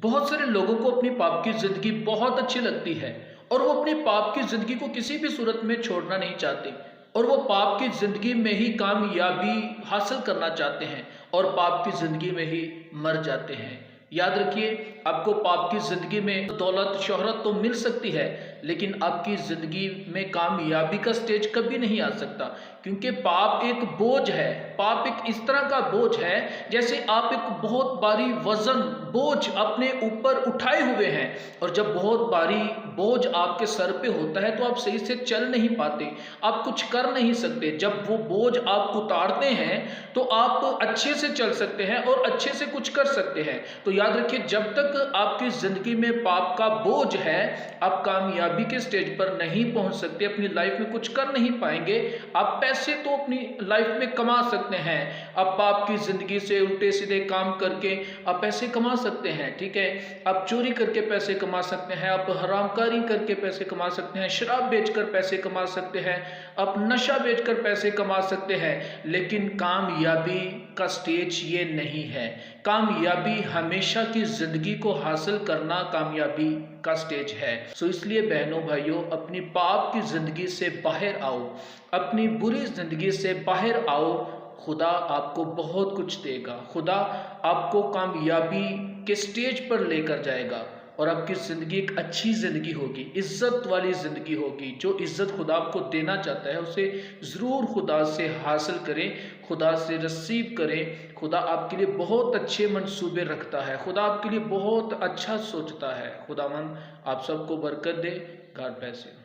बहुत सारे लोगों को अपनी पाप की ज़िंदगी बहुत अच्छी लगती है और वो अपनी पाप की ज़िंदगी को किसी भी सूरत में छोड़ना नहीं चाहते और वो पाप की ज़िंदगी में ही कामयाबी हासिल करना चाहते हैं और पाप की ज़िंदगी में ही मर जाते हैं। याद रखिए, आपको पाप की ज़िंदगी में दौलत शोहरत तो मिल सकती है, लेकिन आपकी ज़िंदगी में कामयाबी का स्टेज कभी नहीं आ सकता, क्योंकि पाप एक बोझ है। पाप एक इस तरह का बोझ है जैसे आप एक बहुत भारी वजन बोझ अपने ऊपर उठाए हुए हैं, और जब बहुत भारी बोझ आपके सर पे होता है तो आप सही से चल नहीं पाते, आप कुछ कर नहीं सकते। जब वो बोझ आप उतारते हैं तो आप अच्छे से चल सकते हैं और अच्छे से कुछ कर सकते हैं। तो याद रखिए, जब तक आपकी ज़िंदगी में पाप का बोझ है, आप कामयाबी के स्टेज पर नहीं पहुंच सकते, अपनी लाइफ में कुछ कर नहीं पाएंगे। आप पैसे तो अपनी लाइफ में कमा सकते हैं, आप पाप की ज़िंदगी से उल्टे सीधे काम करके आप पैसे कमा सकते हैं, ठीक है। आप चोरी करके पैसे कमा सकते हैं, आप हरामकारी करके पैसे कमा सकते हैं, शराब बेचकर पैसे कमा सकते हैं, आप नशा बेचकर पैसे कमा सकते हैं, लेकिन कामयाबी का स्टेज ये नहीं है। कामयाबी हमेशा की ज़िंदगी को हासिल करना कामयाबी का स्टेज है। सो इसलिए बहनों भाइयों, अपनी पाप की ज़िंदगी से बाहर आओ, अपनी बुरी ज़िंदगी से बाहर आओ। खुदा आपको बहुत कुछ देगा, खुदा आपको कामयाबी के स्टेज पर लेकर जाएगा और आपकी ज़िंदगी एक अच्छी ज़िंदगी होगी, इज़्ज़त वाली ज़िंदगी होगी। जो इज़्ज़त खुदा आपको देना चाहता है उसे ज़रूर खुदा से हासिल करें, खुदा से रिसीव करें। खुदा आपके लिए बहुत अच्छे मंसूबे रखता है, खुदा आपके लिए बहुत अच्छा सोचता है। खुदावंद आप सबको बरकत दे। God bless you.